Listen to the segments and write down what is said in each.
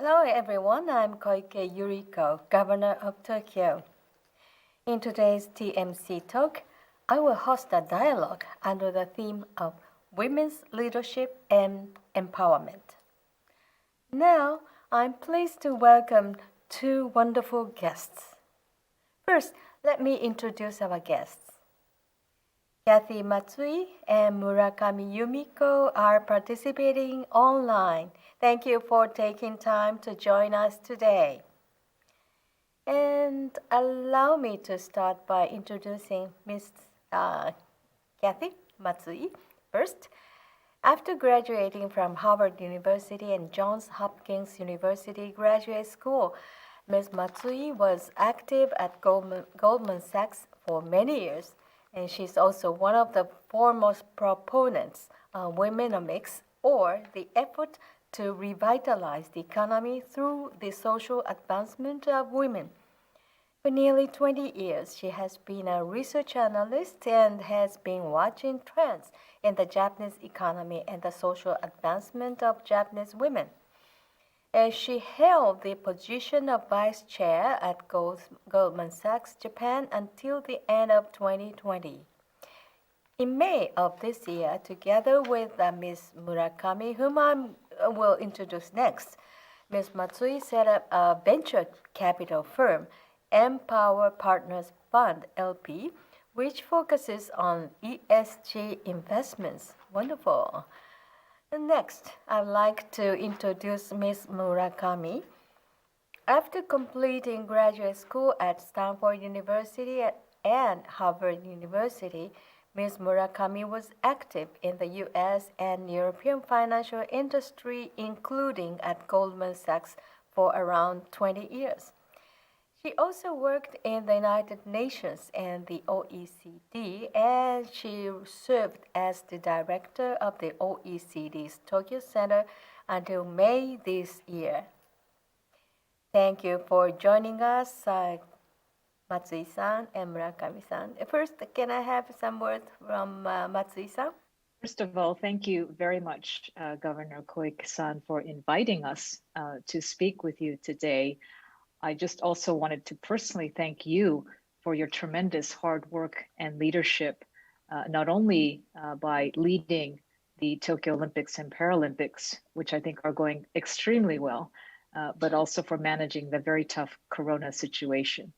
Hello everyone, I'm Koike Yumiko, Governor of Tokyo. In today's TMC Talk, I will host a dialogue under the theme of Women's Leadership and Empowerment. Now, I'm pleased to welcome two wonderful guests. First, let me introduce our guests. Kashii Matsui and Murakami Yumiko are participating online. Thank you for taking time to join us today. And allow me to start by introducing Ms. Kashii Matsui first. After graduating from Harvard University and Johns Hopkins University Graduate School, Ms. Matsui was active at Goldman Sachs for many years, and she's also one of the foremost proponents of Womenomics, or the effort to revitalize the economy through the social advancement of women. For nearly 20 years, she has been a research analyst and has been watching trends in the Japanese economy and the social advancement of Japanese women. And she held the position of vice chair at Goldman Sachs Japan until the end of 2020. In May of this year, together with Ms. Murakami, whom I will introduce next, Ms. Matsui set up a venture capital firm, Empower Partners Fund LP, which focuses on ESG investments. Wonderful. Next, I'd like to introduce Ms. Murakami. After completing graduate school at Stanford University and Harvard University, Ms. Murakami was active in the U.S. and European financial industry, including at Goldman Sachs for around 20 years. She also worked in the United Nations and the OECD, and she served as the director of the OECD's Tokyo Center until May this year. Thank you for joining us, Matsui-san and Murakami-san. First, can I have some words from Matsui-san? First of all, thank you very much, Governor Koike-san, for inviting us to speak with you today. I just also wanted to personally thank you for your tremendous hard work and leadership, not only by leading the Tokyo Olympics and Paralympics, which I think are going extremely well, but also for managing the very tough Corona situation.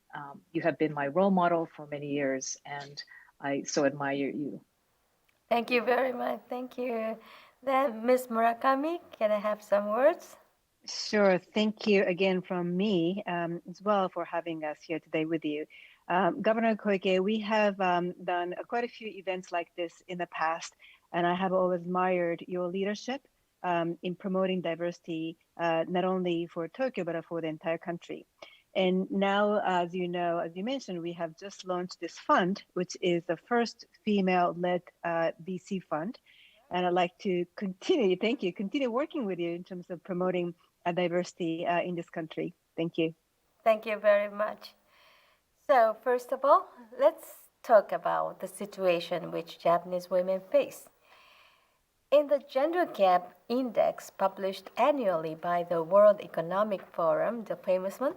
You have been my role model for many years, and I so admire you. Thank you very much. Thank you. Then, Ms. Murakami, can I have some words? Sure. Thank you again from me as well for having us here today with you. Governor Koike, we have done quite a few events like this in the past, and I have always admired your leadership in promoting diversity, not only for Tokyo, but for the entire country. And now, as you know, as you mentioned, we have just launched this fund, which is the first female-led VC fund. And I'd like to continue working with you in terms of promoting diversity in this country. Thank you. Thank you very much. So first of all, let's talk about the situation which Japanese women face. In the Gender Gap Index published annually by the World Economic Forum, the famous one,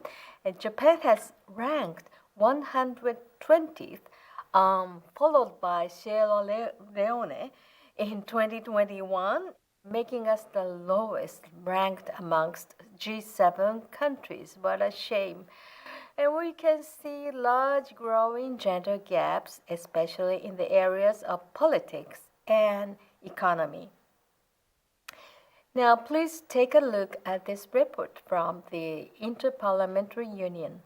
Japan has ranked 120th, followed by Sierra Leone in 2021, making us the lowest ranked amongst G7 countries. What a shame. And we can see large growing gender gaps, especially in the areas of politics and economy. Now, please take a look at this report from the Interparliamentary Union.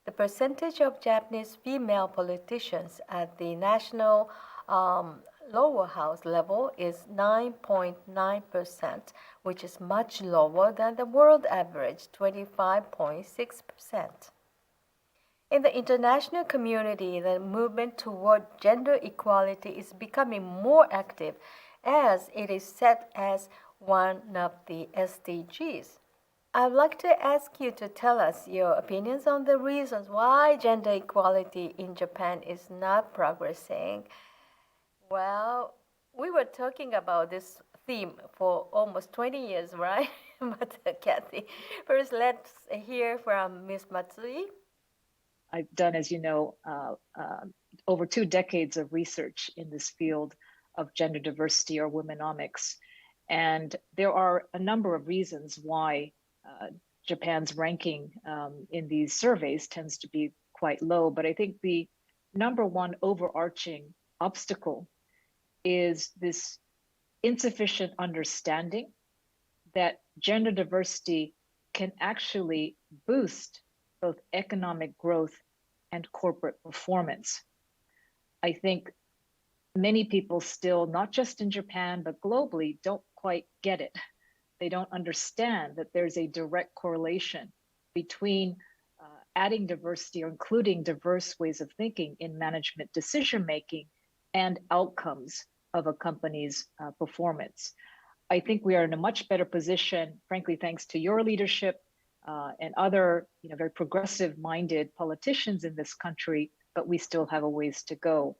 The percentage of Japanese female politicians at the national lower house level is 9.9%, which is much lower than the world average, 25.6%. In the international community, the movement toward gender equality is becoming more active as it is set as one of the SDGs. I'd like to ask you to tell us your opinions on the reasons why gender equality in Japan is not progressing. Well, we were talking about this theme for almost 20 years, right? Kathy. First, let's hear from Ms. Matsui. I've done, as you know, over 2 decades of research in this field of gender diversity or womenomics. And there are a number of reasons why Japan's ranking in these surveys tends to be quite low. But I think the number one overarching obstacle is this insufficient understanding that gender diversity can actually boost both economic growth and corporate performance. I think many people still, not just in Japan, but globally, don't quite get it. They don't understand that there's a direct correlation between adding diversity or including diverse ways of thinking in management decision-making and outcomes of a company's performance. I think we are in a much better position, frankly, thanks to your leadership and other very progressive-minded politicians in this country, but we still have a ways to go.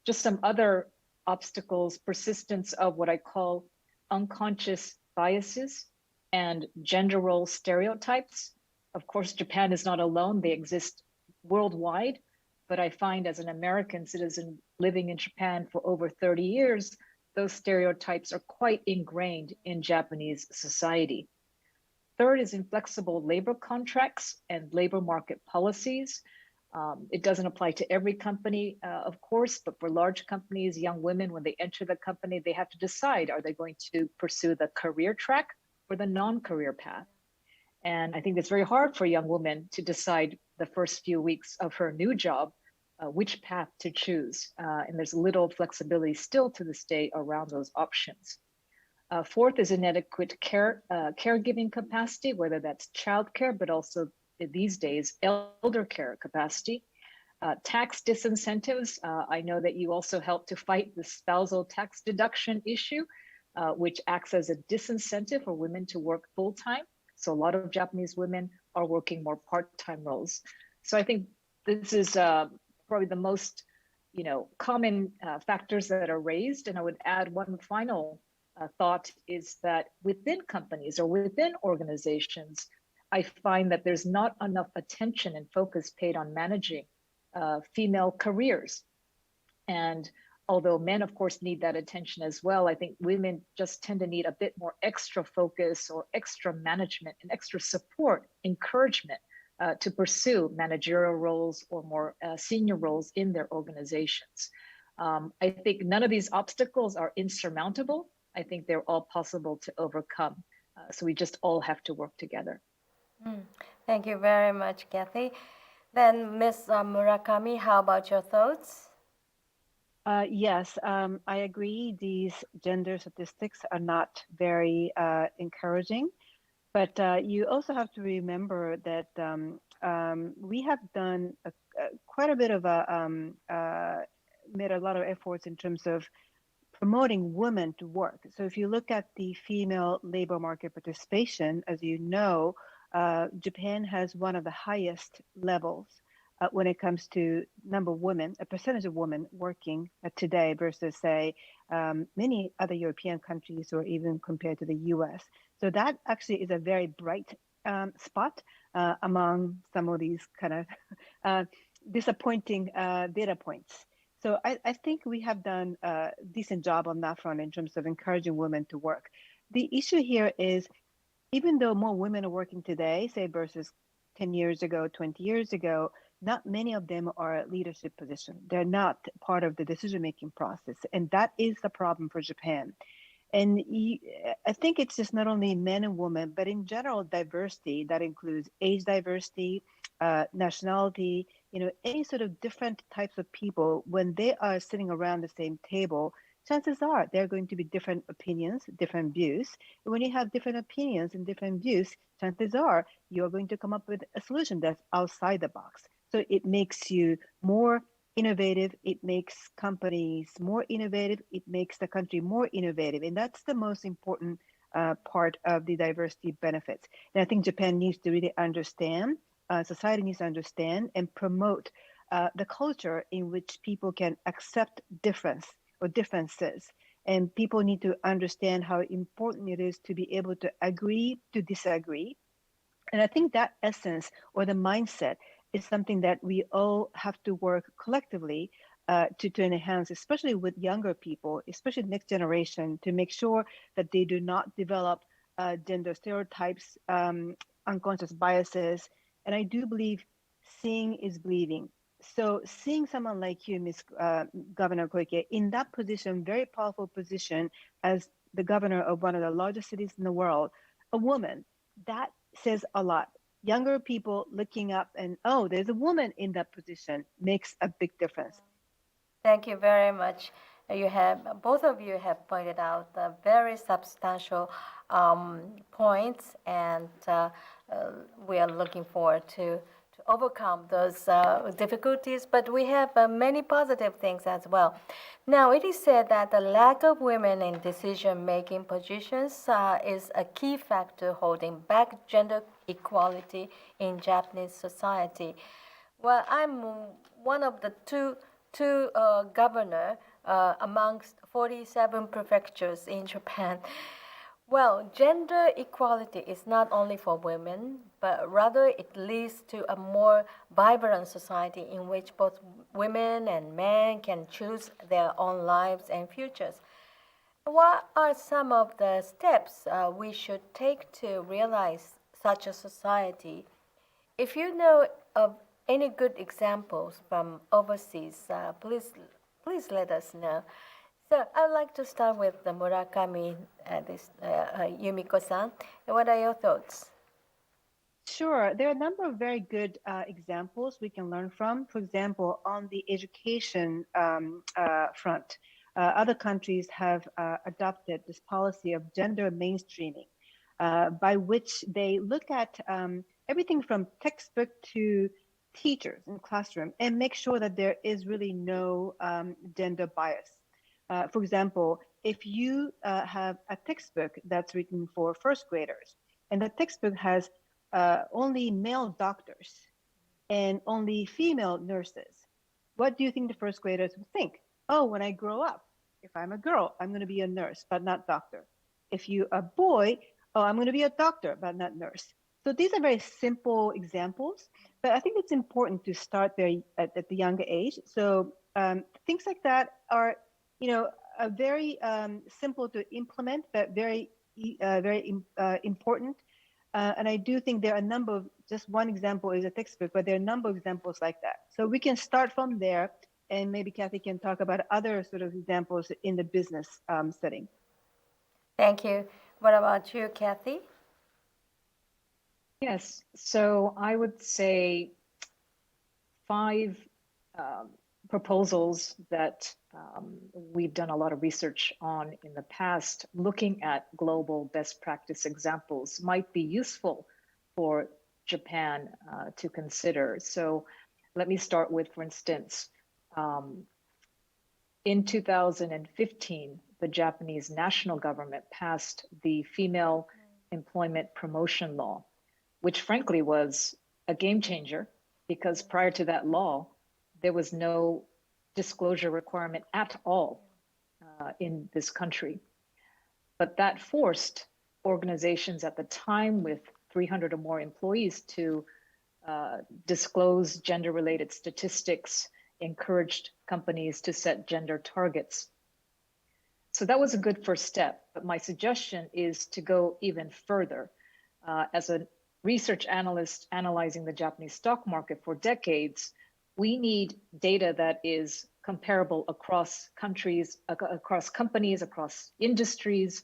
Just some other obstacles: persistence of what I call unconscious biases and gender role stereotypes. Of course, Japan is not alone. They exist worldwide. But I find, as an American citizen living in Japan for over 30 years, those stereotypes are quite ingrained in Japanese society. Third is inflexible labor contracts and labor market policies. It doesn't apply to every company, of course, but for large companies, young women, when they enter the company, they have to decide, are they going to pursue the career track or the non-career path? And I think it's very hard for a young woman to decide the first few weeks of her new job, which path to choose. And there's little flexibility still to this day around those options. Fourth is inadequate caregiving capacity, whether that's childcare, but also these days, elder care capacity. Tax disincentives. I know that you also help to fight the spousal tax deduction issue, which acts as a disincentive for women to work full-time. So a lot of Japanese women are working more part-time roles. So I think this is probably the most common factors that are raised. And I would add one final thought is that within companies or within organizations, I find that there's not enough attention and focus paid on managing female careers. And although men, of course, need that attention as well, I think women just tend to need a bit more extra focus or extra management and extra support, encouragement to pursue managerial roles or more senior roles in their organizations. I think none of these obstacles are insurmountable. I think they're all possible to overcome. So we just all have to work together. Thank you very much, Kathy. Then Ms. Murakami, how about your thoughts? Yes, I agree. These gender statistics are not very encouraging, but you also have to remember that we have done quite a bit of made a lot of efforts in terms of promoting women to work. So if you look at the female labor market participation, as you know, Japan has one of the highest levels when it comes to number of women, a percentage of women working today versus, say, many other European countries or even compared to the US. So that actually is a very bright spot among some of these kind of disappointing data points. So I think we have done a decent job on that front in terms of encouraging women to work. The issue here is, even though more women are working today, say versus 10 years ago, 20 years ago, not many of them are at leadership position. They're not part of the decision-making process. And that is the problem for Japan. And I think it's just not only men and women, but in general, diversity that includes age diversity, nationality, any sort of different types of people. When they are sitting around the same table, chances are there are going to be different opinions, different views. And when you have different opinions and different views, chances are you're going to come up with a solution that's outside the box. So it makes you more innovative. It makes companies more innovative. It makes the country more innovative. And that's the most important part of the diversity benefits. And I think Japan needs to really understand, society needs to understand and promote the culture in which people can accept difference or differences And people need to understand how important it is to be able to agree to disagree. And I think that essence or the mindset is something that we all have to work collectively to enhance, especially with younger people, especially the next generation, to make sure that they do not develop gender stereotypes, unconscious biases. And I do believe seeing is believing. So seeing someone like you, Ms. Governor Koike, in that position, very powerful position as the governor of one of the largest cities in the world, a woman, that says a lot. Younger people looking up and, oh, there's a woman in that position makes a big difference. Thank you very much. Both of you have pointed out very substantial points, and we are looking forward to overcome those difficulties, but we have many positive things as well. Now, it is said that the lack of women in decision-making positions is a key factor holding back gender equality in Japanese society. Well, I'm one of the two governor amongst 47 prefectures in Japan. Well, gender equality is not only for women, but rather it leads to a more vibrant society in which both women and men can choose their own lives and futures. What are some of the steps we should take to realize such a society? If you know of any good examples from overseas, please let us know. So I'd like to start with the Murakami, Yumiko-san. What are your thoughts? Sure. There are a number of very good examples we can learn from. For example, on the education front, other countries have adopted this policy of gender mainstreaming, by which they look at everything from textbook to teachers in classroom and make sure that there is really no gender bias. For example, if you have a textbook that's written for first graders, and the textbook has only male doctors and only female nurses, what do you think the first graders would think? Oh, when I grow up, if I'm a girl, I'm going to be a nurse, but not doctor. If you're a boy, oh, I'm going to be a doctor, but not nurse. So these are very simple examples, but I think it's important to start very at the younger age. So things like that are, very simple to implement, but very important. And I do think there are a number of, just one example is a textbook, but there are a number of examples like that. So we can start from there, and maybe Kathy can talk about other sort of examples in the business setting. Thank you. What about you, Kathy? Yes, so I would say 5 proposals that we've done a lot of research on in the past, looking at global best practice examples, might be useful for Japan to consider. So let me start with, for instance, in 2015, the Japanese national government passed the Female Employment Promotion Law, which frankly was a game changer, because prior to that law, there was no disclosure requirement at all in this country. But that forced organizations at the time with 300 or more employees to disclose gender-related statistics, encouraged companies to set gender targets. So that was a good first step, but my suggestion is to go even further. As a research analyst analyzing the Japanese stock market for decades, we need data that is comparable across countries, across companies, across industries.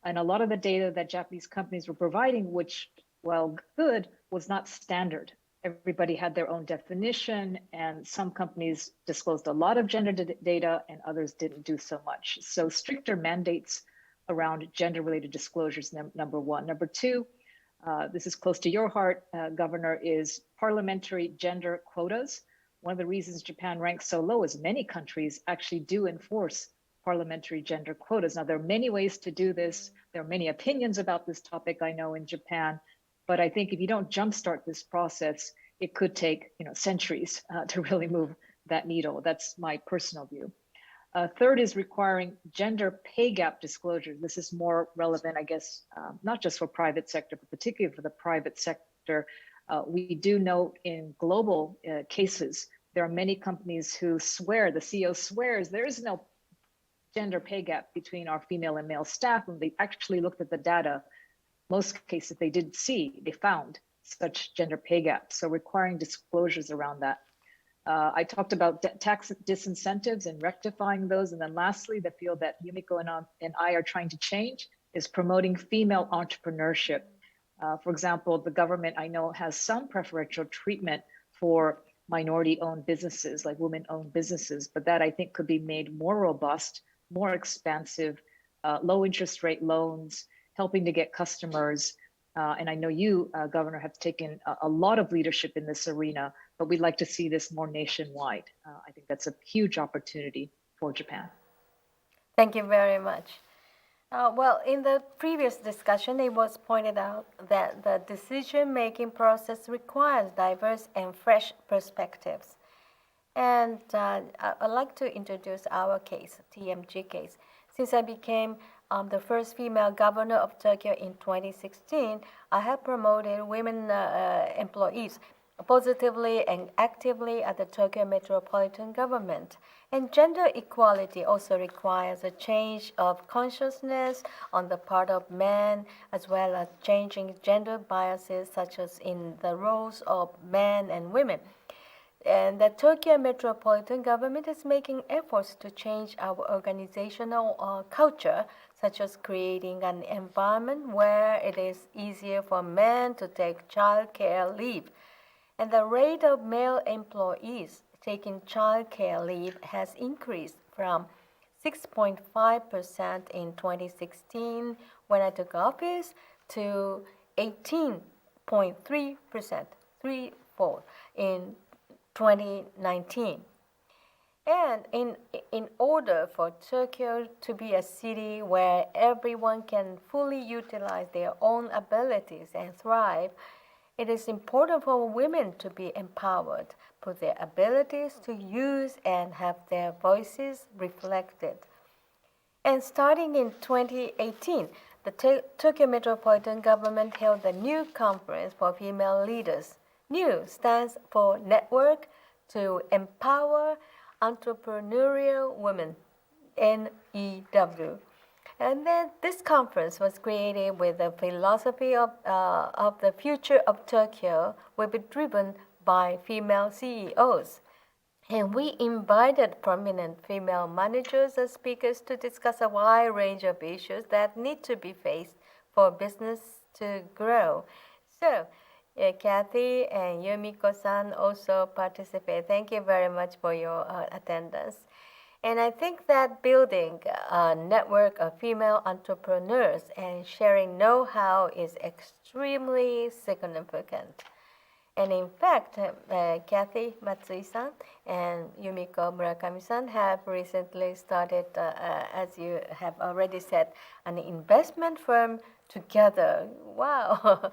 And a lot of the data that Japanese companies were providing, which, while good, was not standard. Everybody had their own definition, and some companies disclosed a lot of gender data and others didn't do so much. So stricter mandates around gender-related disclosures, number one. Number two, this is close to your heart, Governor, is parliamentary gender quotas. One of the reasons Japan ranks so low is many countries actually do enforce parliamentary gender quotas. Now, there are many ways to do this. There are many opinions about this topic, I know, in Japan. But I think if you don't jumpstart this process, it could take centuries to really move that needle. That's my personal view. Third is requiring gender pay gap disclosure. This is more relevant, I guess, not just for private sector, but particularly for the private sector. We do note in global cases, there are many companies who swear, the CEO swears, there is no gender pay gap between our female and male staff. When they actually looked at the data, most cases they did see, they found such gender pay gaps. So requiring disclosures around that. I talked about tax disincentives and rectifying those. And then lastly, the field that Yumiko and I are trying to change is promoting female entrepreneurship. For example, the government I know has some preferential treatment for minority-owned businesses, like women-owned businesses, but that I think could be made more robust, more expansive, low interest rate loans, helping to get customers. And I know you, Governor, have taken a lot of leadership in this arena, but we'd like to see this more nationwide. I think that's a huge opportunity for Japan. Thank you very much. Well, in the previous discussion, it was pointed out that the decision-making process requires diverse and fresh perspectives. And I'd like to introduce our case, TMG case. Since I became the first female governor of Tokyo in 2016, I have promoted women employees positively and actively at the Tokyo Metropolitan Government. And gender equality also requires a change of consciousness on the part of men, as well as changing gender biases such as in the roles of men and women. And the Tokyo Metropolitan Government is making efforts to change our organizational culture, such as creating an environment where it is easier for men to take child care leave. And the rate of male employees taking child care leave has increased from 6.5% in 2016 when I took office to 18.3%, threefold, in 2019. And in order for Tokyo to be a city where everyone can fully utilize their own abilities and thrive, it is important for women to be empowered, for their abilities to use and have their voices reflected. And starting in 2018, the Tokyo Metropolitan Government held a new conference for female leaders. NEW stands for Network to Empower Entrepreneurial Women, NEW. And then this conference was created with the philosophy of the future of Tokyo will be driven by female CEOs. And we invited prominent female managers as speakers to discuss a wide range of issues that need to be faced for business to grow. So, Kathy and Yumiko-san also participate. Thank you very much for your attendance. And I think that building a network of female entrepreneurs and sharing know-how is extremely significant. And in fact, Kathy Matsui-san and Yumiko Murakami-san have recently started, as you have already said, an investment firm together. Wow!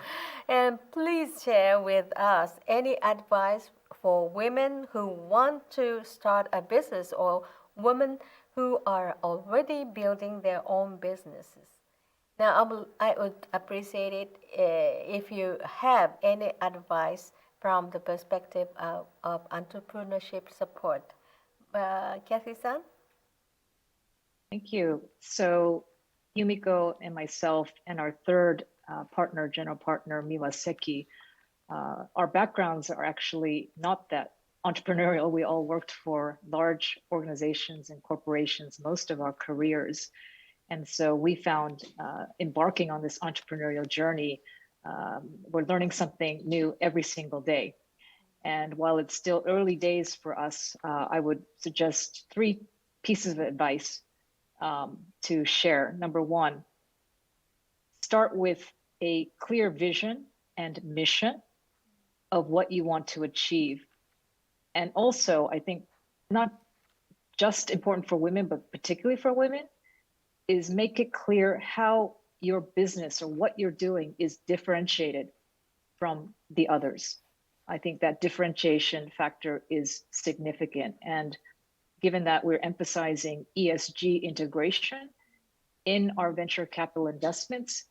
And please share with us any advice for women who want to start a business or women who are already building their own businesses. Now, I would appreciate it if you have any advice from the perspective of entrepreneurship support. Kathy-san? Thank you. So Yumiko and myself and our third partner, general partner, Miwa Seki, our backgrounds are actually not that entrepreneurial. We all worked for large organizations and corporations most of our careers. And so we found embarking on this entrepreneurial journey, we're learning something new every single day. And while it's still early days for us, I would suggest 3 pieces of advice to share. Number 1, start with a clear vision and mission of what you want to achieve. And also, I think not just important for women, but particularly for women, is make it clear how your business or what you're doing is differentiated from the others. I think that differentiation factor is significant. And given that we're emphasizing ESG integration in our venture capital investments,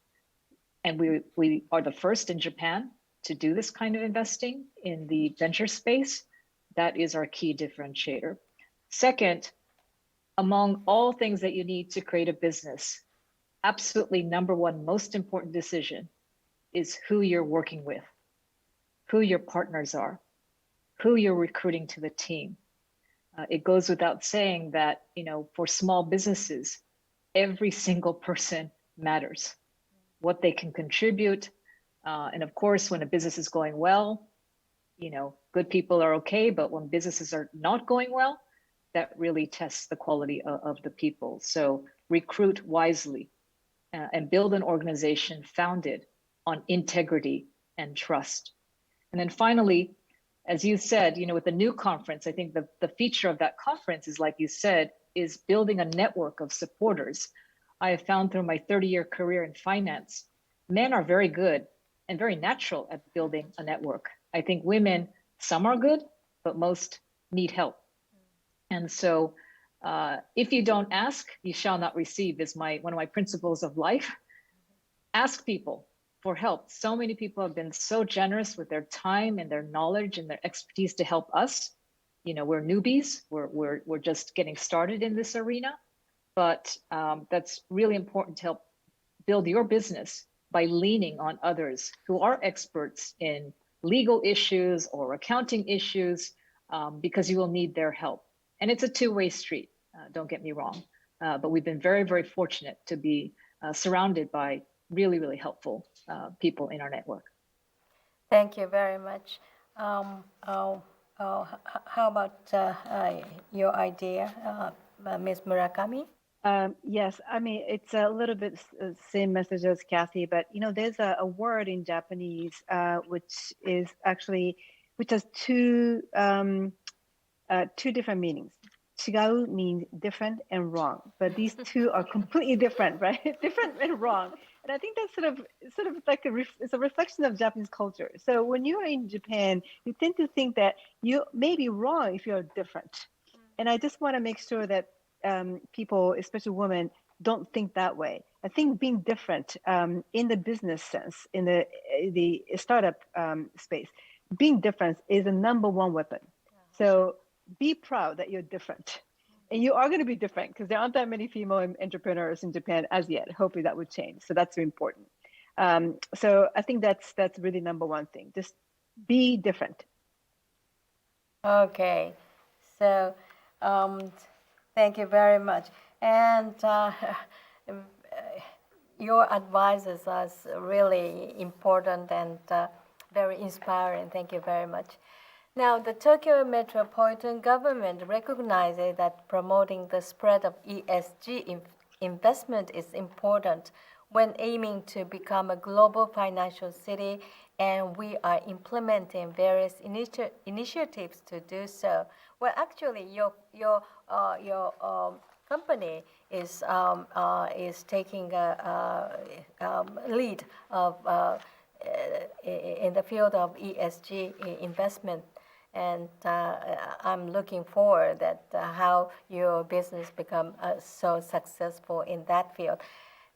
and we are the first in Japan to do this kind of investing in the venture space. That is our key differentiator. Second, among all things that you need to create a business, absolutely number one most important decision is who you're working with, who your partners are, who you're recruiting to the team. It goes without saying that, for small businesses, every single person matters, what they can contribute. And of course, when a business is going well, good people are okay, but when businesses are not going well, that really tests the quality of the people. So recruit wisely and build an organization founded on integrity and trust. And then finally, as you said, with the new conference, I think the feature of that conference is, like you said, is building a network of supporters. I have found through my 30-year career in finance, men are very good and very natural at building a network. I think women, some are good, but most need help. And so if you don't ask, you shall not receive is one of my principles of life. Ask people for help. So many people have been so generous with their time and their knowledge and their expertise to help us. We're newbies. We're just getting started in this arena, but that's really important to help build your business by leaning on others who are experts in legal issues or accounting issues, because you will need their help. And it's a two-way street, don't get me wrong. But we've been very, very fortunate to be surrounded by really, really helpful people in our network. Thank you very much. How about your idea, Ms. Murakami? Yes, I mean, it's a little bit same message as Kathy, but there's a word in Japanese which has two different meanings. 違う means different and wrong, but these two are completely different, right? Different and wrong. And I think that's sort of like it's a reflection of Japanese culture. So when you're in Japan, you tend to think that you may be wrong if you're different. And I just want to make sure that people, especially women, don't think that way. I think being different in the business sense, in the startup space, being different is the number one weapon. So be proud that you're different. And you are going to be different because there aren't that many female entrepreneurs in Japan as yet. Hopefully that would change. So that's important. So I think that's really number one thing. Just be different. Okay. So thank you very much. And your advices are really important and very inspiring. Thank you very much. Now, the Tokyo Metropolitan Government recognizes that promoting the spread of ESG investment is important when aiming to become a global financial city, and we are implementing various initiatives to do so. Well, actually, your company is taking a lead of in the field of ESG investment. And I'm looking forward that how your business become so successful in that field.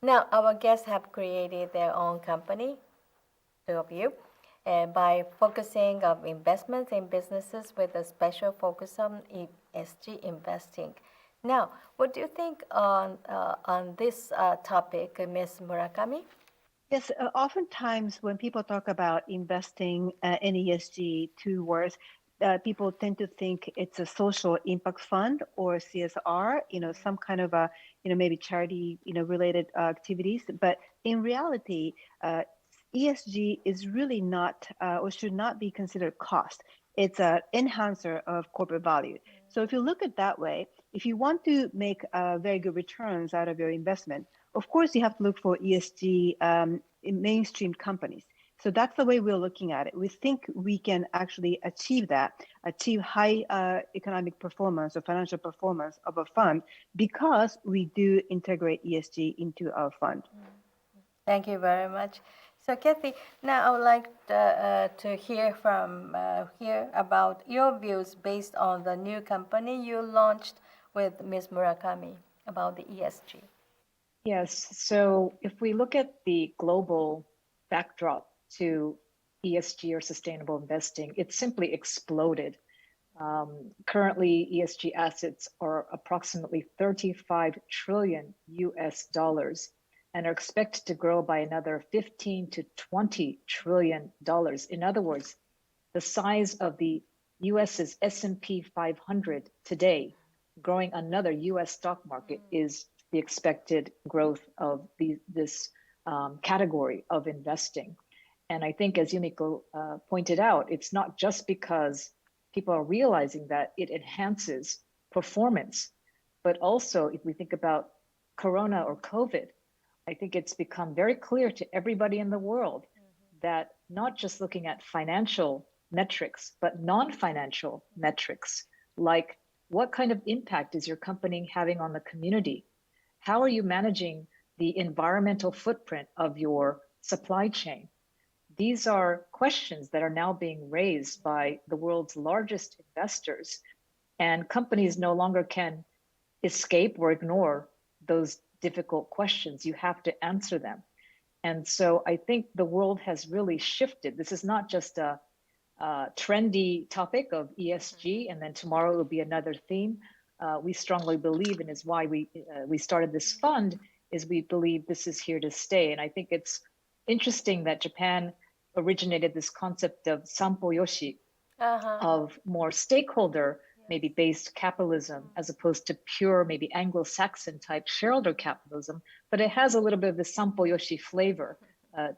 Now, our guests have created their own company, two of you, by focusing on investments in businesses with a special focus on ESG investing. Now, what do you think on this topic, Ms. Murakami? Yes, oftentimes when people talk about investing in ESG, two words, people tend to think it's a social impact fund or CSR, some kind of a, maybe charity, related activities. But in reality, ESG is really not or should not be considered cost. It's an enhancer of corporate value. So if you look at that way, if you want to make very good returns out of your investment, of course, you have to look for ESG in mainstream companies. So that's the way we're looking at it. We think we can actually achieve high economic performance or financial performance of a fund because we do integrate ESG into our fund. Thank you very much. So, Kathy, now I would like to hear about your views based on the new company you launched with Ms. Murakami about the ESG. Yes, so if we look at the global backdrop to ESG or sustainable investing, it simply exploded. Currently, ESG assets are approximately 35 trillion US dollars and are expected to grow by another 15 to 20 trillion dollars. In other words, the size of the US's S&P 500 today, growing another US stock market, is the expected growth of this category of investing. And I think, as Yumiko pointed out, it's not just because people are realizing that it enhances performance, but also if we think about Corona or COVID, I think it's become very clear to everybody in the world that not just looking at financial metrics, but non-financial metrics, like what kind of impact is your company having on the community? How are you managing the environmental footprint of your supply chain? These are questions that are now being raised by the world's largest investors, and companies no longer can escape or ignore those difficult questions. You have to answer them. And so I think the world has really shifted. This is not just a trendy topic of ESG, and then tomorrow it will be another theme. We strongly believe, and is why we started this fund, is we believe this is here to stay. And I think it's interesting that Japan originated this concept of sampo-yoshi, of more stakeholder, maybe based capitalism, as opposed to pure, maybe Anglo-Saxon type shareholder capitalism, but it has a little bit of the sampo-yoshi flavor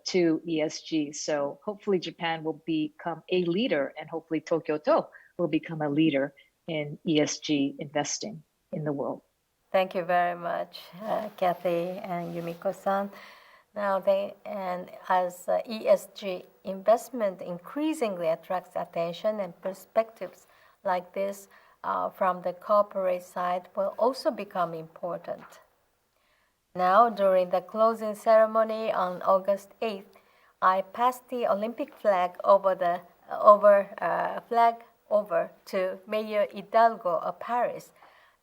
to ESG. So hopefully Japan will become a leader, and hopefully Tokyo will become a leader in ESG investing in the world. Thank you very much, Kathy and Yumiko-san. Now, as ESG investment increasingly attracts attention, and perspectives like this from the corporate side will also become important. Now, during the closing ceremony on August 8th, I passed the Olympic flag over to Mayor Hidalgo of Paris,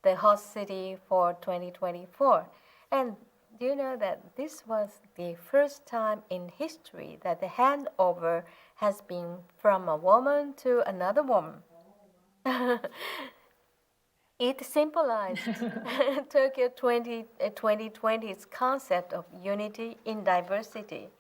the host city for 2024. And do you know that this was the first time in history that the handover has been from a woman to another woman? It symbolized Tokyo 2020's concept of unity in diversity.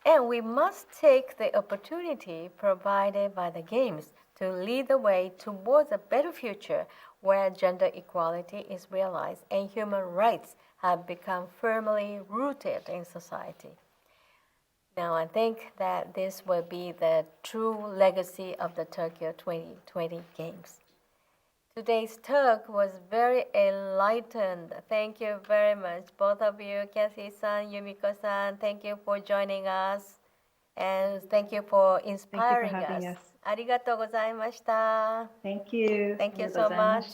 And we must take the opportunity provided by the Games to lead the way towards a better future where gender equality is realized and human rights have become firmly rooted in society. Now, I think that this will be the true legacy of the Tokyo 2020 Games. Today's talk was very enlightened. Thank you very much, both of you, Kathy-san, Yumiko-san. Thank you for joining us, and thank you for inspiring us. ありがとうございました。Thank you. Thank you so much.